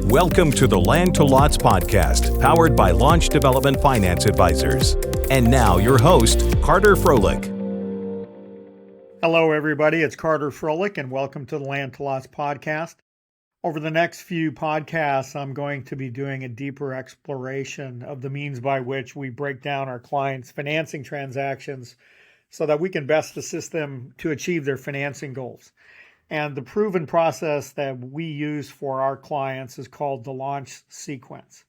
Welcome to the Land to Lots podcast, powered by Launch Development Finance Advisors. And now your host, Carter Froelich. Hello, everybody. It's Carter Froelich, and welcome to the Land to Lots podcast. Over the next few podcasts, I'm going to be doing a deeper exploration of the means by which we break down our clients' financing transactions so that we can best assist them to achieve their financing goals. And the proven process that we use for our clients is called the launch sequence.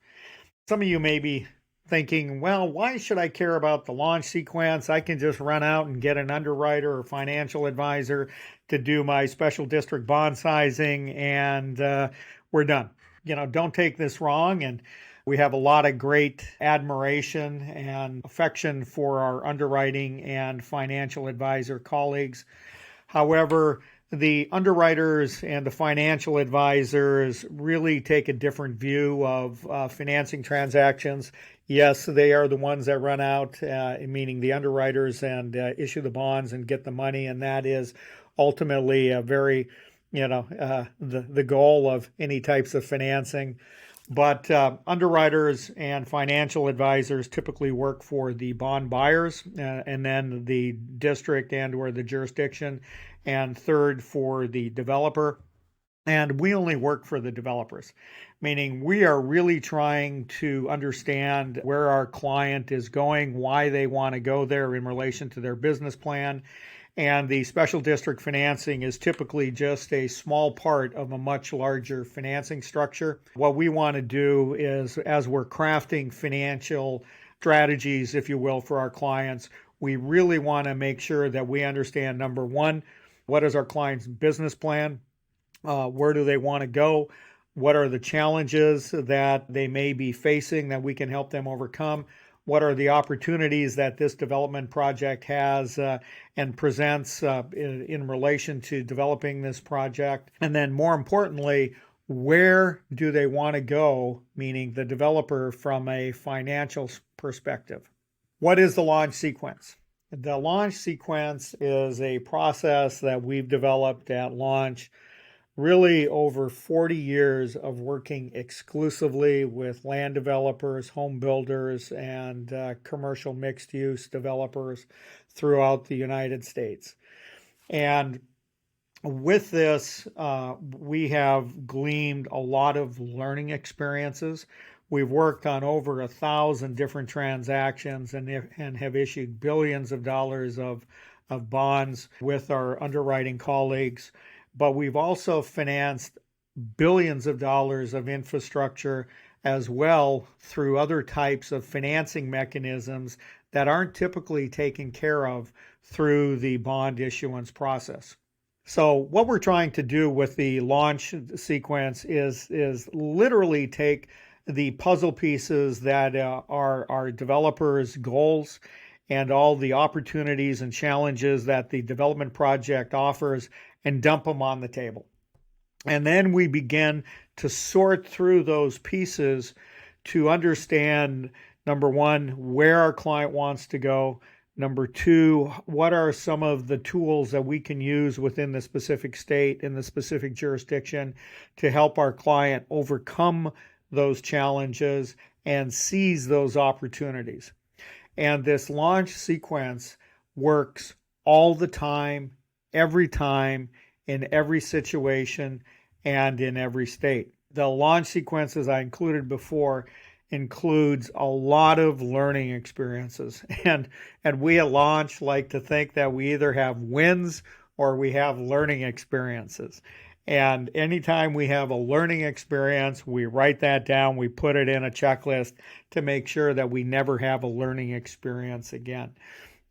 Some of you may be thinking, well, why should I care about the launch sequence? I can just run out and get an underwriter or financial advisor to do my special district bond sizing and we're done. Don't take this wrong. And we have a lot of great admiration and affection for our underwriting and financial advisor colleagues. However, the underwriters and the financial advisors really take a different view of financing transactions. Yes, they are the ones that run out, meaning the underwriters, and issue the bonds and get the money. And that is ultimately a very, the goal of any types of financing. But underwriters and financial advisors typically work for the bond buyers and then the district and or the jurisdiction, and third for the developer. And we only work for the developers, meaning we are really trying to understand where our client is going, why they want to go there in relation to their business plan. And the special district financing is typically just a small part of a much larger financing structure. What we want to do is, as we're crafting financial strategies, if you will, for our clients, we really want to make sure that we understand, number one, what is our client's business plan? Where do they want to go? What are the challenges that they may be facing that we can help them overcome? What are the opportunities that this development project has and presents in relation to developing this project? And then more importantly, where do they want to go, meaning the developer, from a financial perspective? What is the launch sequence? The launch sequence is a process that we've developed at Launch really over 40 years of working exclusively with land developers, home builders, and commercial mixed-use developers throughout the United States. And with this, we have gleaned a lot of learning experiences. We've worked on over 1,000 different transactions and have issued billions of dollars of bonds with our underwriting colleagues. But we've also financed billions of dollars of infrastructure as well through other types of financing mechanisms that aren't typically taken care of through the bond issuance process. So what we're trying to do with the launch sequence is literally take the puzzle pieces that are our developers' goals and all the opportunities and challenges that the development project offers and dump them on the table. And then we begin to sort through those pieces to understand, number one, where our client wants to go. Number two, what are some of the tools that we can use within the specific state and the specific jurisdiction to help our client overcome those challenges and seize those opportunities. And this launch sequence works all the time, every time, in every situation, and in every state. The launch sequence, as I included before, includes a lot of learning experiences. And we at Launch like to think that we either have wins or we have learning experiences. And anytime we have a learning experience, we write that down, we put it in a checklist to make sure that we never have a learning experience again.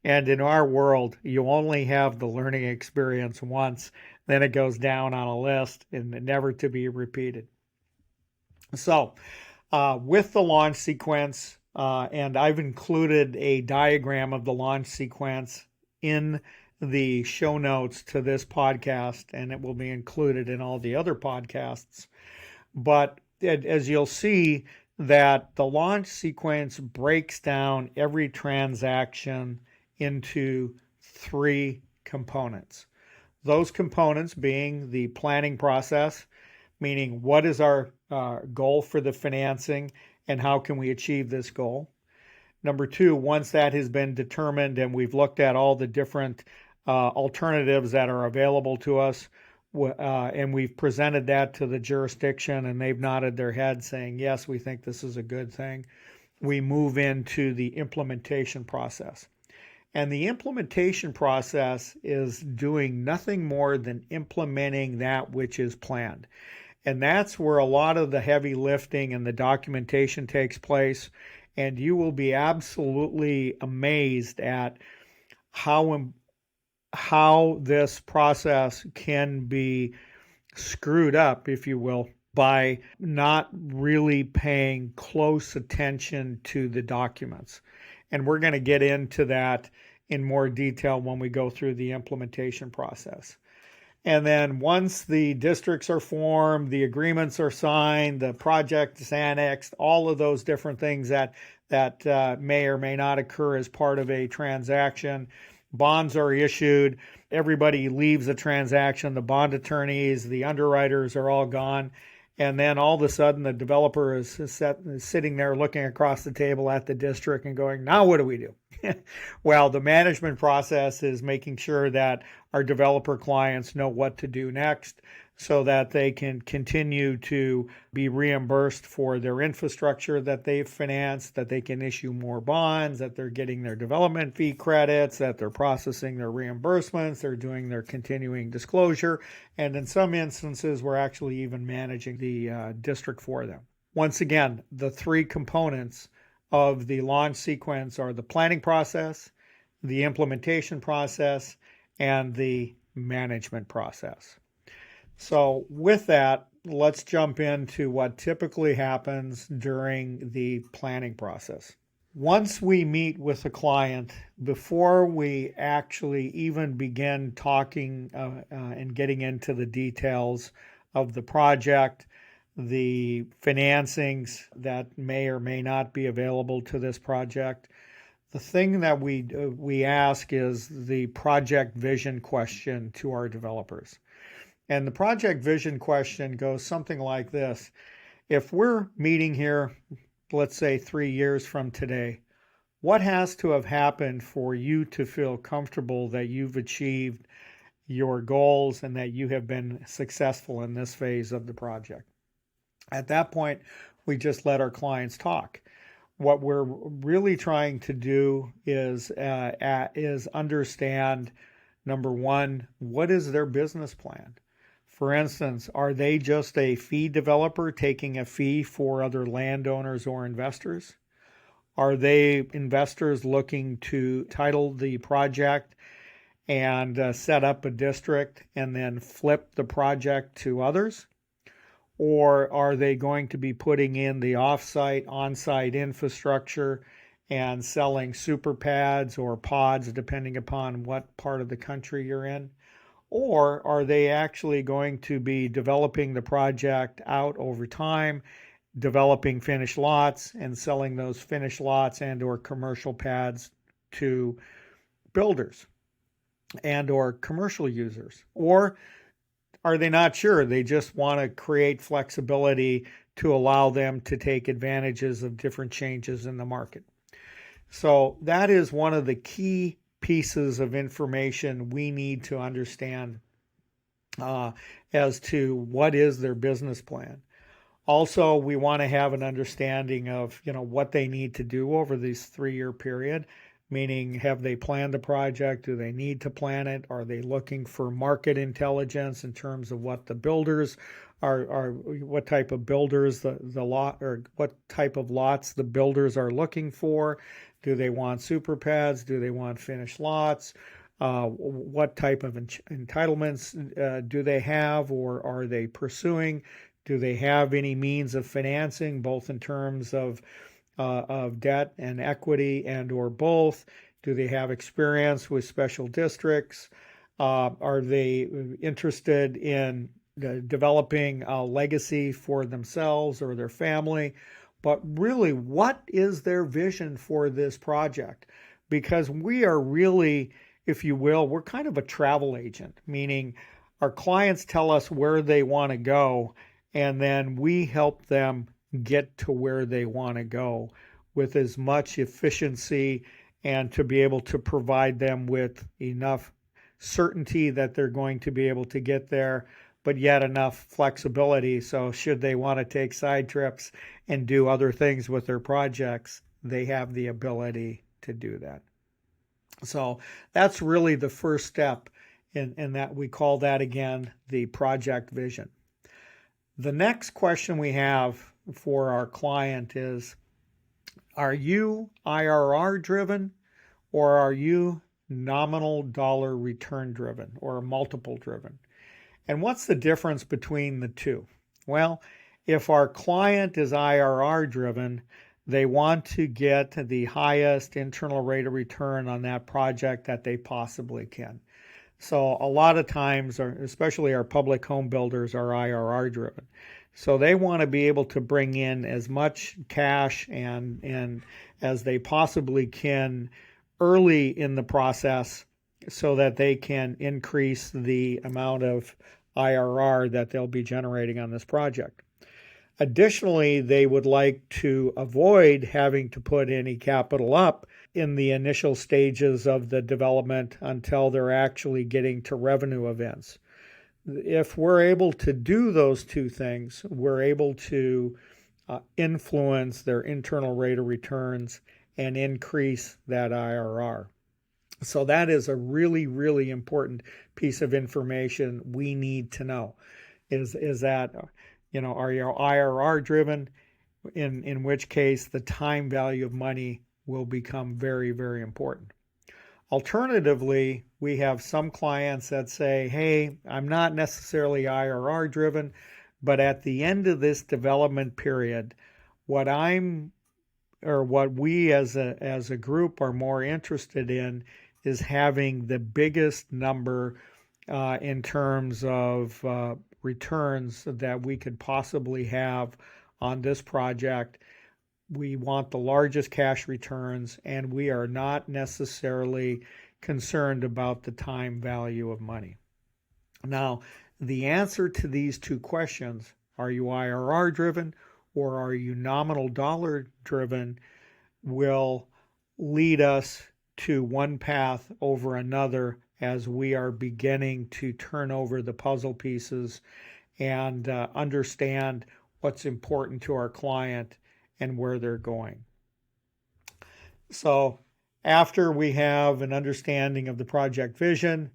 And in our world, you only have the learning experience once, then it goes down on a list and never to be repeated. So with the launch sequence, and I've included a diagram of the launch sequence in the show notes to this podcast, and it will be included in all the other podcasts. But as you'll see, that the launch sequence breaks down every transaction into three components. Those components being the planning process, meaning what is our goal for the financing and how can we achieve this goal. Number two, once that has been determined and we've looked at all the different alternatives that are available to us, and we've presented that to the jurisdiction and they've nodded their head saying, yes, we think this is a good thing, we move into the implementation process. And the implementation process is doing nothing more than implementing that which is planned. And that's where a lot of the heavy lifting and the documentation takes place. And you will be absolutely amazed at how this process can be screwed up, if you will, by not really paying close attention to the documents. And we're going to get into that in more detail when we go through the implementation process. And then once the districts are formed, the agreements are signed, the project is annexed, all of those different things that may or may not occur as part of a transaction. Bonds are issued. Everybody leaves the transaction. The bond attorneys, the underwriters are all gone. And then all of a sudden, the developer is sitting there looking across the table at the district and going, now what do we do? Well, the management process is making sure that our developer clients know what to do next so that they can continue to be reimbursed for their infrastructure that they've financed, that they can issue more bonds, that they're getting their development fee credits, that they're processing their reimbursements, they're doing their continuing disclosure, and in some instances, we're actually even managing the district for them. Once again, the three components of the launch sequence are the planning process, the implementation process, and the management process. So with that, let's jump into what typically happens during the planning process. Once we meet with a client, before we actually even begin talking and getting into the details of the project, the financings that may or may not be available to this project, the thing that we ask is the project vision question to our developers. And the project vision question goes something like this. If we're meeting here, let's say 3 years from today, what has to have happened for you to feel comfortable that you've achieved your goals and that you have been successful in this phase of the project? At that point, we just let our clients talk. What we're really trying to do is understand, number one, what is their business plan? For instance, are they just a fee developer taking a fee for other landowners or investors? Are they investors looking to title the project and set up a district and then flip the project to others? Or are they going to be putting in the off-site, on-site infrastructure and selling super pads or pods, depending upon what part of the country you're in? Or are they actually going to be developing the project out over time, developing finished lots and selling those finished lots and or commercial pads to builders and or commercial users? Or are they not sure? They just want to create flexibility to allow them to take advantages of different changes in the market. So that is one of the key pieces of information we need to understand as to what is their business plan. Also, we want to have an understanding of what they need to do over this 3-year period, meaning have they planned the project? Do they need to plan it? Are they looking for market intelligence in terms of what the builders are what type of builders the lot or what type of lots the builders are looking for? Do they want super pads? Do they want finished lots? What type of entitlements do they have or are they pursuing? Do they have any means of financing, both in terms of debt and equity and or both? Do they have experience with special districts? Are they interested in developing a legacy for themselves or their family? But really, what is their vision for this project? Because we are really, if you will, we're kind of a travel agent, meaning our clients tell us where they want to go, and then we help them get to where they want to go with as much efficiency and to be able to provide them with enough certainty that they're going to be able to get there, but yet enough flexibility. So, should they want to take side trips and do other things with their projects, they have the ability to do that. So, that's really the first step in that we call that again the project vision. The next question we have for our client is, are you IRR driven or are you nominal dollar return driven or multiple driven? And what's the difference between the two? Well, if our client is IRR driven, they want to get the highest internal rate of return on that project that they possibly can. So a lot of times, especially our public home builders, are IRR driven. So they want to be able to bring in as much cash and as they possibly can early in the process so that they can increase the amount of IRR that they'll be generating on this project. Additionally, they would like to avoid having to put any capital up in the initial stages of the development until they're actually getting to revenue events. If we're able to do those two things, we're able to influence their internal rate of returns and increase that IRR. So that is a really, really important piece of information we need to know is that, are you IRR driven, in which case the time value of money will become very, very important. Alternatively, we have some clients that say, hey, I'm not necessarily IRR driven, but at the end of this development period, what we as a group are more interested in is having the biggest number in terms of returns that we could possibly have on this project. We want the largest cash returns, and we are not necessarily concerned about the time value of money. Now, the answer to these two questions, are you IRR driven or are you nominal dollar driven, will lead us to one path over another as we are beginning to turn over the puzzle pieces and understand what's important to our client and where they're going. So after we have an understanding of the project vision,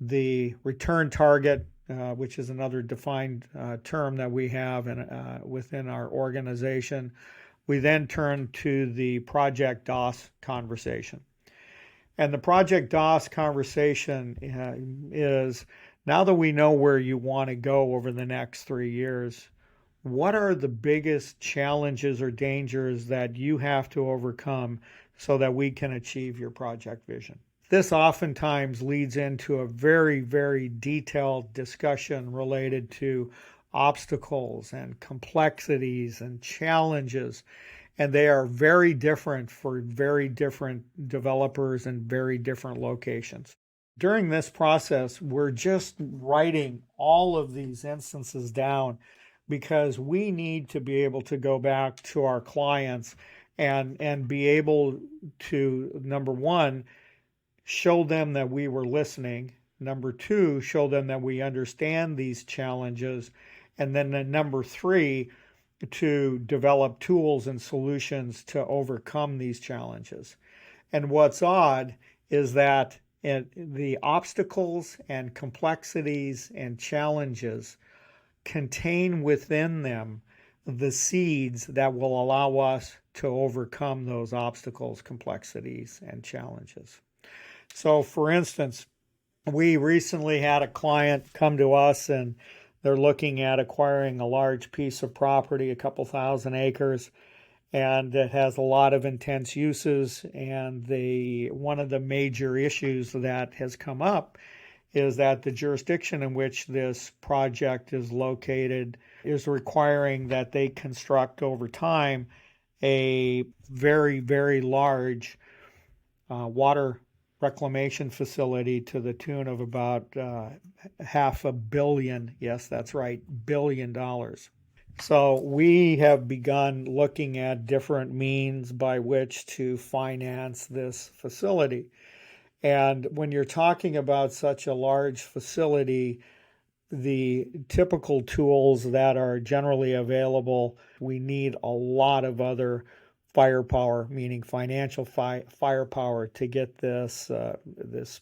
the return target, which is another defined term that we have within our organization, we then turn to the project DOS conversation. And the project DOS conversation is, now that we know where you want to go over the next 3 years, what are the biggest challenges or dangers that you have to overcome so that we can achieve your project vision? This oftentimes leads into a very, very detailed discussion related to obstacles and complexities and challenges, and they are very different for very different developers and very different locations. During this process, we're just writing all of these instances down because we need to be able to go back to our clients and be able to, number one, show them that we were listening. Number two, show them that we understand these challenges. And then number three, to develop tools and solutions to overcome these challenges. And what's odd is that the obstacles and complexities and challenges contain within them the seeds that will allow us to overcome those obstacles, complexities, and challenges. So, for instance, we recently had a client come to us and they're looking at acquiring a large piece of property, a couple thousand acres, and it has a lot of intense uses. And one of the major issues that has come up is that the jurisdiction in which this project is located is requiring that they construct over time a very, very large water reclamation facility to the tune of about $500 million. Yes, that's right, $1 billion. So we have begun looking at different means by which to finance this facility. And when you're talking about such a large facility, the typical tools that are generally available, we need a lot of other firepower, meaning financial firepower, to get this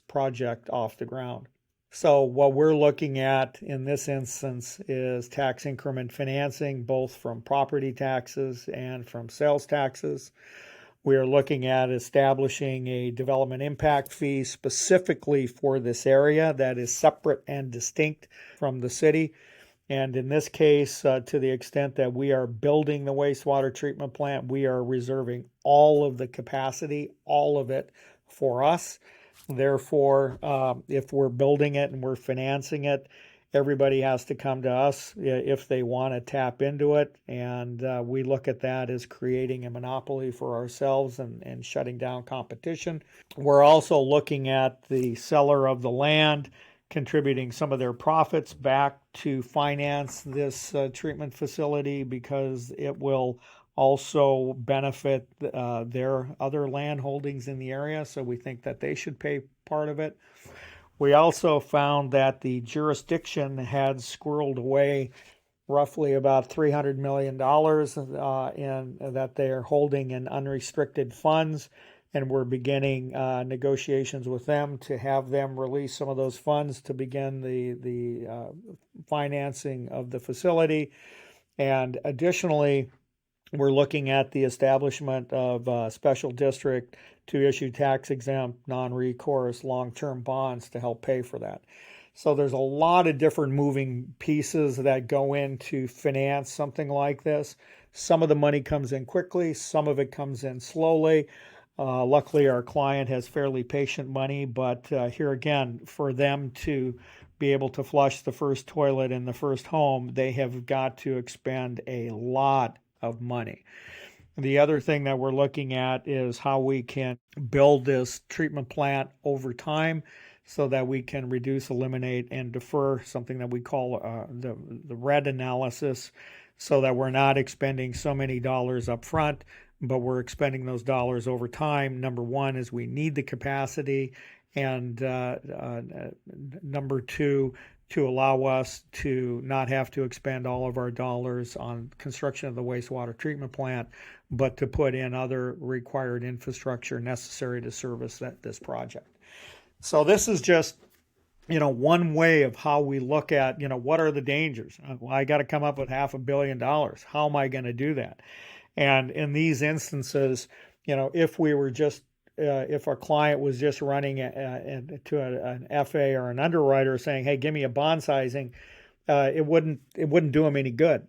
project off the ground. So what we're looking at in this instance is tax increment financing, both from property taxes and from sales taxes. We are looking at establishing a development impact fee specifically for this area that is separate and distinct from the city. And in this case, to the extent that we are building the wastewater treatment plant, we are reserving all of the capacity, all of it, for us. Therefore, if we're building it and we're financing it, everybody has to come to us if they want to tap into it. And we look at that as creating a monopoly for ourselves and shutting down competition. We're also looking at the seller of the land contributing some of their profits back to finance this treatment facility, because it will also benefit their other land holdings in the area. So we think that they should pay part of it. We also found that the jurisdiction had squirreled away roughly about $300 million in that they are holding in unrestricted funds, and we're beginning negotiations with them to have them release some of those funds to begin the financing of the facility. And additionally, we're looking at the establishment of a special district to issue tax-exempt, non-recourse, long-term bonds to help pay for that. So there's a lot of different moving pieces that go into finance something like this. Some of the money comes in quickly, some of it comes in slowly. Luckily, our client has fairly patient money, but here again, for them to be able to flush the first toilet in the first home, they have got to expend a lot of money. The other thing that we're looking at is how we can build this treatment plant over time so that we can reduce, eliminate, and defer, something that we call the RED analysis, so that we're not expending so many dollars up front, but we're expending those dollars over time. Number one is we need the capacity, and number two, to allow us to not have to expend all of our dollars on construction of the wastewater treatment plant, but to put in other required infrastructure necessary to service this project. So this is just, one way of how we look at, what are the dangers? Well, I got to come up with $500 million. How am I going to do that? And in these instances, if we were just if our client was just running to an FA or an underwriter saying, "Hey, give me a bond sizing," it wouldn't do them any good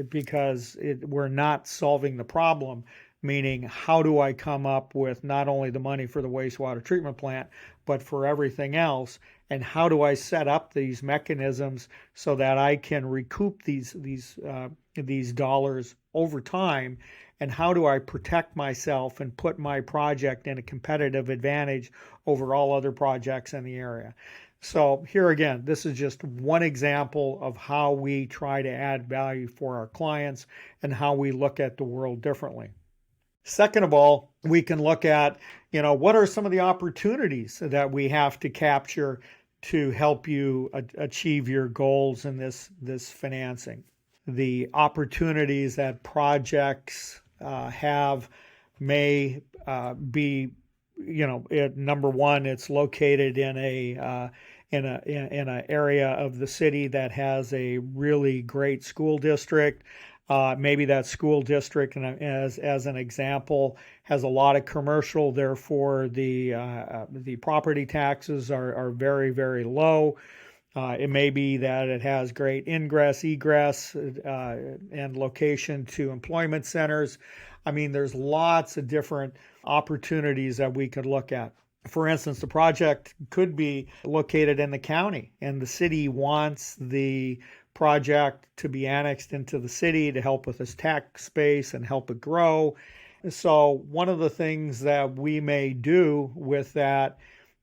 because we're not solving the problem. Meaning, how do I come up with not only the money for the wastewater treatment plant, but for everything else? And how do I set up these mechanisms so that I can recoup these dollars over time? And how do I protect myself and put my project in a competitive advantage over all other projects in the area? So here again, this is just one example of how we try to add value for our clients and how we look at the world differently. Second of all, we can look at, what are some of the opportunities that we have to capture to help you achieve your goals in this financing. The opportunities that projects have may be, number one, it's located in an area of the city that has a really great school district. Maybe that school district, as an example, has a lot of commercial. Therefore, the property taxes are very, very low. It may be that it has great ingress, egress, and location to employment centers. There's lots of different opportunities that we could look at. For instance, the project could be located in the county, and the city wants the project to be annexed into the city to help with its tax base and help it grow. So one of the things that we may do with that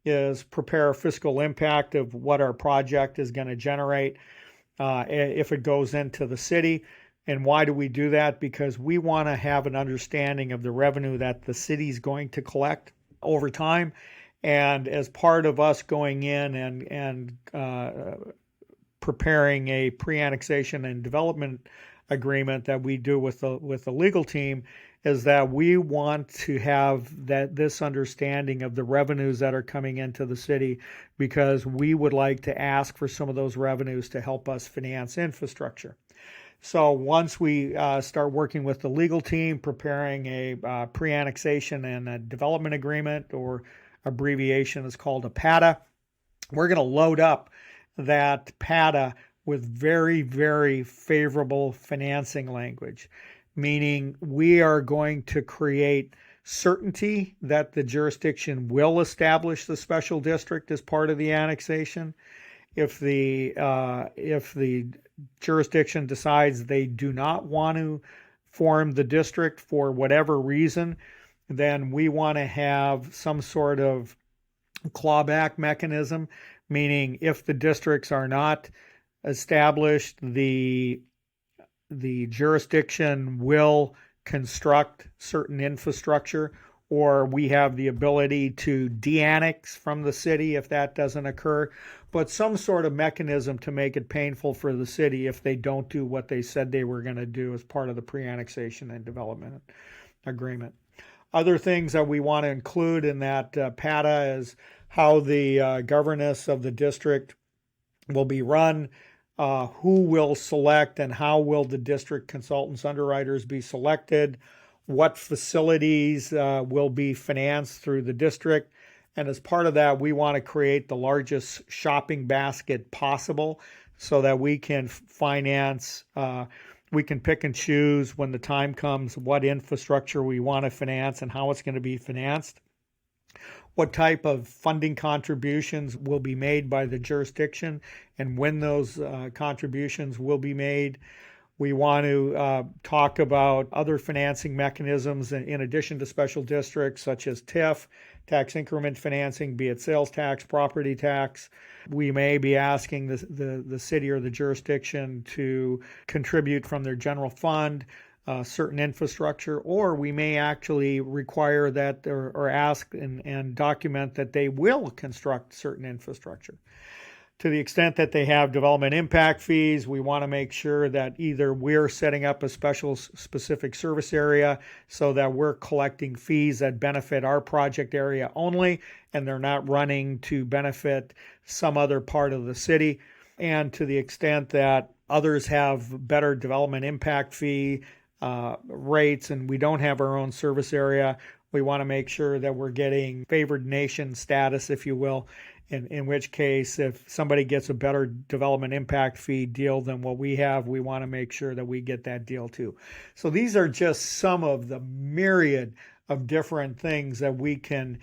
is prepare a fiscal impact of what our project is going to generate if it goes into the city. And why do we do that? Because we want to have an understanding of the revenue that the city is going to collect over time. And as part of us going in and preparing a pre-annexation and development agreement that we do with the legal team, is that we want to have this understanding of the revenues that are coming into the city, because we would like to ask for some of those revenues to help us finance infrastructure. So once we start working with the legal team, preparing a pre-annexation and a development agreement, or abbreviation is called a PADA, we're going to load up that PADA with very, very favorable financing language, meaning we are going to create certainty that the jurisdiction will establish the special district as part of the annexation. If the jurisdiction decides they do not want to form the district for whatever reason, then we want to have some sort of clawback mechanism, meaning if the districts are not established, the jurisdiction will construct certain infrastructure, or we have the ability to de-annex from the city if that doesn't occur, but some sort of mechanism to make it painful for the city if they don't do what they said they were going to do as part of the pre-annexation and development agreement. Other things that we want to include in that PADA is how the governance of the district will be run, who will select and how will the district consultants, underwriters be selected, what facilities will be financed through the district. And as part of that, we want to create the largest shopping basket possible so that we can finance, we can pick and choose when the time comes what infrastructure we want to finance and how it's going to be financed, what type of funding contributions will be made by the jurisdiction, and when those contributions will be made. We want to talk about other financing mechanisms in addition to special districts, such as TIF, tax increment financing, be it sales tax, property tax. We may be asking the city or the jurisdiction to contribute from their general fund certain infrastructure, or we may actually require that or ask and document that they will construct certain infrastructure. To the extent that they have development impact fees, we want to make sure that either we're setting up a special specific service area so that we're collecting fees that benefit our project area only, and they're not running to benefit some other part of the city. And to the extent that others have better development impact fee rates and we don't have our own service area, we want to make sure that we're getting favored nation status, if you will, in which case if somebody gets a better development impact fee deal than what we have, we want to make sure that we get that deal too. So these are just some of the myriad of different things that we can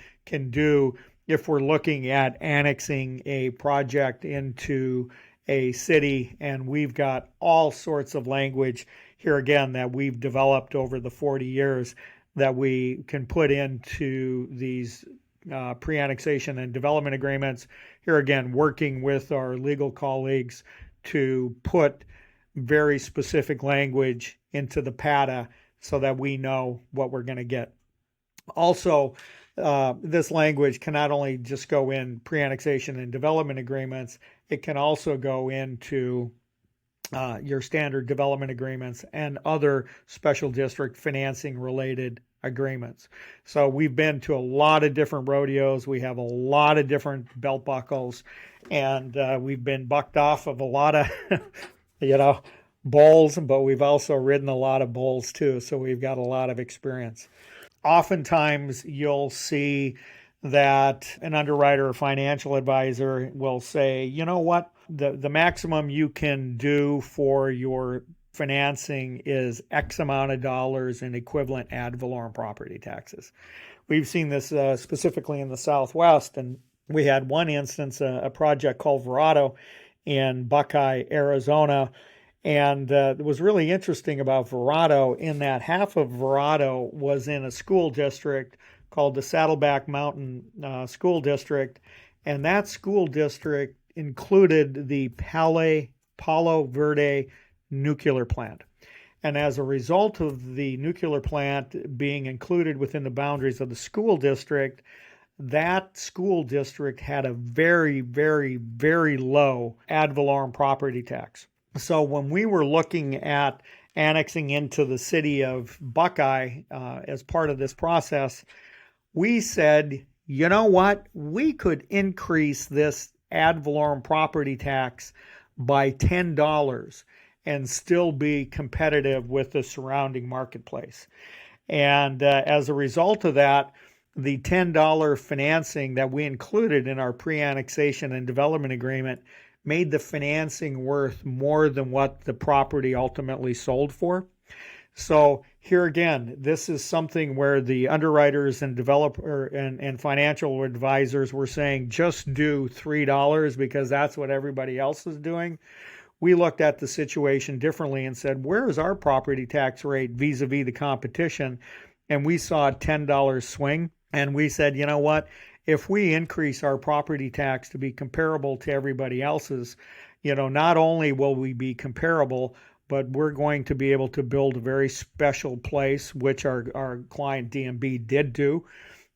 do if we're looking at annexing a project into a city. And we've got all sorts of language here again that we've developed over the 40 years that we can put into these pre-annexation and development agreements. Here again, working with our legal colleagues to put very specific language into the PADA so that we know what we're going to get. Also, this language can not only just go in pre-annexation and development agreements, it can also go into your standard development agreements and other special district financing related agreements. So we've been to a lot of different rodeos. We have a lot of different belt buckles, and we've been bucked off of a lot of, bulls, but we've also ridden a lot of bulls too. So we've got a lot of experience. Oftentimes you'll see that an underwriter or financial advisor will say, you know what, the maximum you can do for your financing is X amount of dollars in equivalent ad valorem property taxes. We've seen this specifically in the Southwest, and we had one instance, a project called Verado in Buckeye, Arizona, And it was really interesting about Verrado in that half of Verrado was in a school district called the Saddleback Mountain School District. And that school district included the Palo Verde nuclear plant. And as a result of the nuclear plant being included within the boundaries of the school district, that school district had a very, very, very low ad valorem property tax. So when we were looking at annexing into the city of Buckeye as part of this process, we said, you know what? We could increase this ad valorem property tax by $10 and still be competitive with the surrounding marketplace. And as a result of that, the $10 financing that we included in our pre-annexation and development agreement made the financing worth more than what the property ultimately sold for. So here again, this is something where the underwriters and developer and financial advisors were saying, just do $3 because that's what everybody else is doing. We looked at the situation differently and said, where is our property tax rate vis-a-vis the competition? And we saw a $10 swing. And we said, you know what? If we increase our property tax to be comparable to everybody else's, not only will we be comparable, but we're going to be able to build a very special place, which our client DMB did do.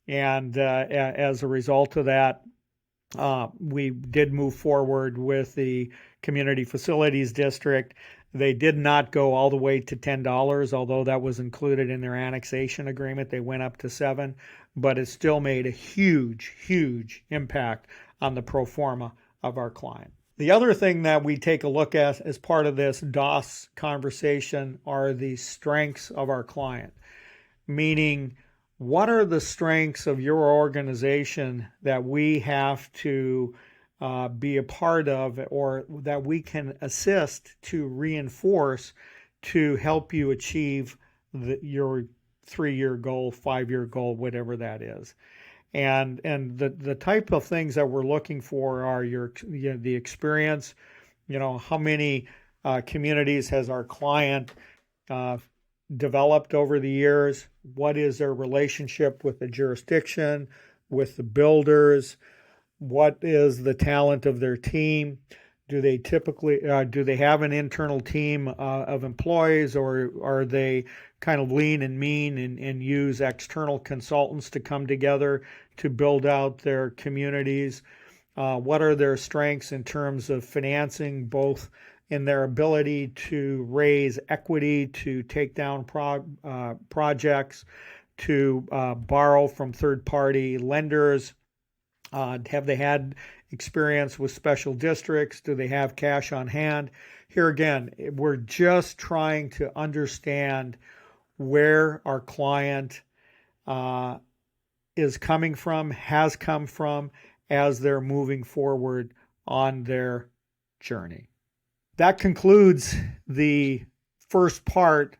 And as a result of that, we did move forward with the Community Facilities District. They did not go all the way to $10, although that was included in their annexation agreement. They went up to $7, but it still made a huge, huge impact on the pro forma of our client. The other thing that we take a look at as part of this DOS conversation are the strengths of our client, meaning what are the strengths of your organization that we have to be a part of or that we can assist to reinforce to help you achieve your 3-year goal, 5-year goal, whatever that is. And the type of things that we're looking for are the experience, how many communities has our client developed over the years, what is their relationship with the jurisdiction, with the builders, what is the talent of their team, do they have an internal team of employees, or are they kind of lean and mean and use external consultants to come together to build out their communities? What are their strengths in terms of financing, both in their ability to raise equity, to take down projects, to borrow from third-party lenders? Have they had experience with special districts? Do they have cash on hand? Here again, we're just trying to understand where our client is coming from, has come from, as they're moving forward on their journey. That concludes the first part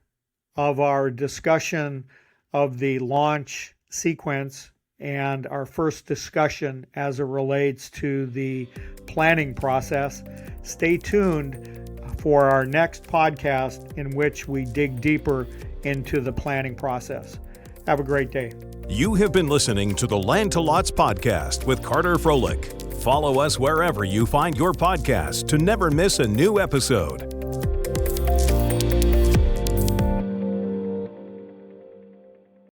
of our discussion of the launch sequence and our first discussion as it relates to the planning process. Stay tuned for our next podcast in which we dig deeper into the planning process. Have a great day. You have been listening to the Land to Lots podcast with Carter Froelich. Follow us wherever you find your podcast to never miss a new episode.